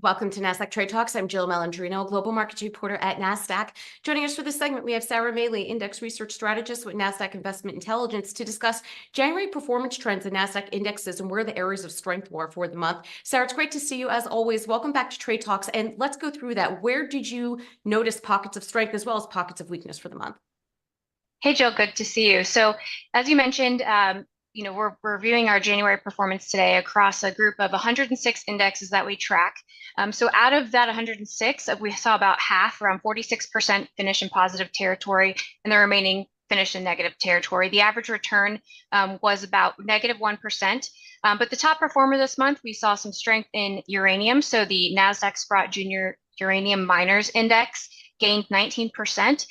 Welcome to Nasdaq TradeTalks. I'm Jill Malandrino, Global Markets Reporter at Nasdaq. Joining us for this segment, we have Sara Mehle, Index Research Strategist with Nasdaq Investment Intelligence, to discuss January performance trends in Nasdaq indexes and where the areas of strength were for the month. Sara, it's great to see you as always. Welcome back to Trade Talks, and let's go through that. Where did you notice pockets of strength as well as pockets of weakness for the month? Hey, Jill, good to see you. So as you mentioned, we're reviewing our January performance today across a group of 106 indexes that we track. So out of that 106, we saw about half, around 46%, finish in positive territory, and the remaining finish in negative territory. The average return was about negative 1%. But the top performer this month, we saw some strength in uranium. So the Nasdaq Sprott Junior Uranium Miners Index gained 19%,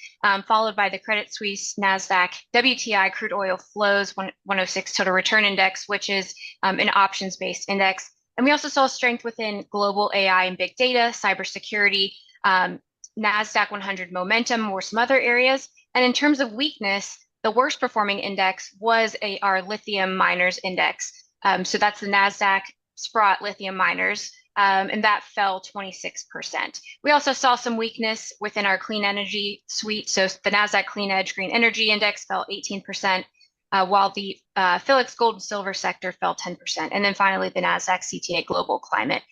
followed by the Credit Suisse Nasdaq WTI Crude Oil Flows 106 Total Return Index, which is an options-based index. And we also saw strength within global AI and big data, cybersecurity, Nasdaq 100 momentum, or some other areas. And in terms of weakness, the worst performing index was our Lithium Miners Index. So that's the Nasdaq Sprott Lithium Miners. And that fell 26%. We also saw some weakness within our clean energy suite. So the Nasdaq Clean Edge Green Energy Index fell 18%, while the Phillips Gold and Silver sector fell 10%. And then finally, the Nasdaq CTA Global Climate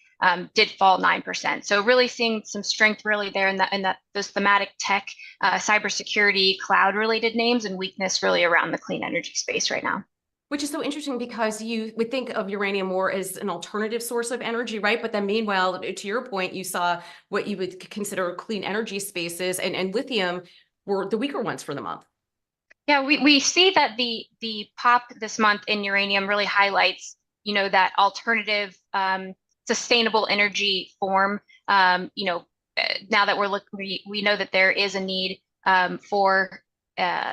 did fall 9%. So really seeing some strength really there in those thematic tech, cybersecurity, cloud-related names, and weakness really around the clean energy space right now. Which is so interesting because you would think of uranium more as an alternative source of energy, right? But then meanwhile, to your point, you saw what you would consider clean energy spaces, and lithium were the weaker ones for the month. Yeah, we see that the pop this month in uranium really highlights, that alternative sustainable energy form. Now that we're looking, we know that there is a need for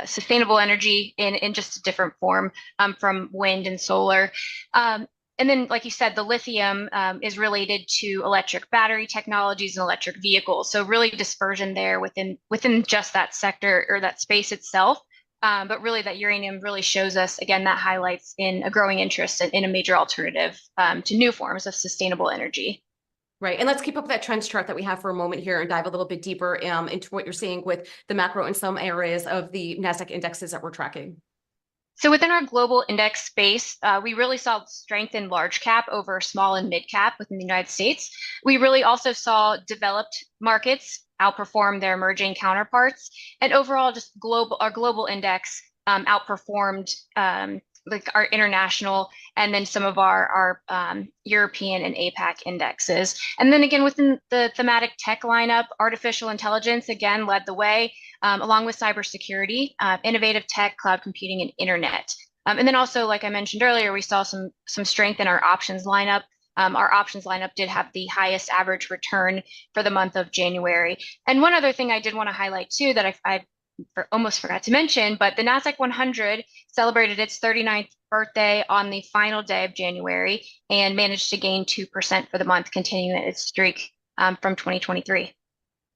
sustainable energy in just a different form from wind and solar. And then, like you said, the lithium is related to electric battery technologies and electric vehicles. So really dispersion there within just that sector or that space itself. But really that uranium really shows us, again, that highlights in a growing interest in a major alternative to new forms of sustainable energy. Right. And let's keep up that trends chart that we have for a moment here and dive a little bit deeper into what you're seeing with the macro in some areas of the Nasdaq indexes that we're tracking. So within our global index space, we really saw strength in large cap over small and mid cap within the United States. We really also saw developed markets outperform their emerging counterparts. And overall, just our global index outperformed like our international and then some of our European and APAC indexes. And then again, within the thematic tech lineup, artificial intelligence again led the way, along with cybersecurity, innovative tech, cloud computing, and internet. And then also, like I mentioned earlier, we saw some strength in our options lineup. Our options lineup did have the highest average return for the month of January. And one other thing I did want to highlight too that I almost forgot to mention, but the Nasdaq 100 celebrated its 39th birthday on the final day of January and managed to gain 2% for the month, continuing its streak from 2023.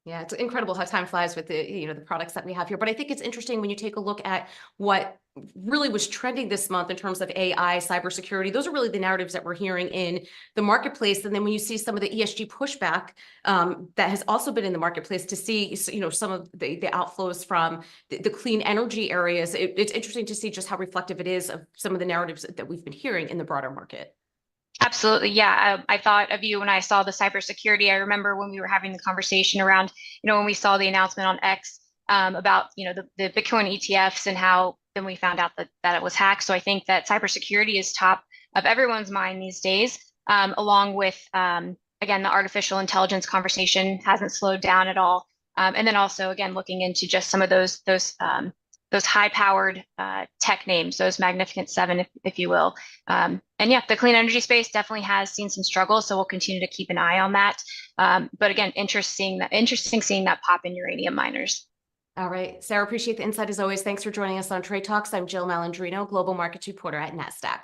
Yeah, it's incredible how time flies with the products that we have here. But I think it's interesting when you take a look at what really was trending this month in terms of AI, cybersecurity. Those are really the narratives that we're hearing in the marketplace. And then when you see some of the ESG pushback that has also been in the marketplace, to see some of the outflows from the clean energy areas, it's interesting to see just how reflective it is of some of the narratives that we've been hearing in the broader market. Absolutely. Yeah. I thought of you when I saw the cybersecurity. I remember when we were having the conversation around, when we saw the announcement on X about, the Bitcoin ETFs and how then we found out that it was hacked. So I think that cybersecurity is top of everyone's mind these days, along with, again, the artificial intelligence conversation hasn't slowed down at all. And then also, again, looking into just some of those high-powered tech names, those Magnificent Seven, if you will. And yeah, the clean energy space definitely has seen some struggles, so we'll continue to keep an eye on that. But again, interesting seeing that pop in uranium miners. All right, Sara, appreciate the insight as always. Thanks for joining us on Trade Talks. I'm Jill Malandrino, Global Markets Reporter at Nasdaq.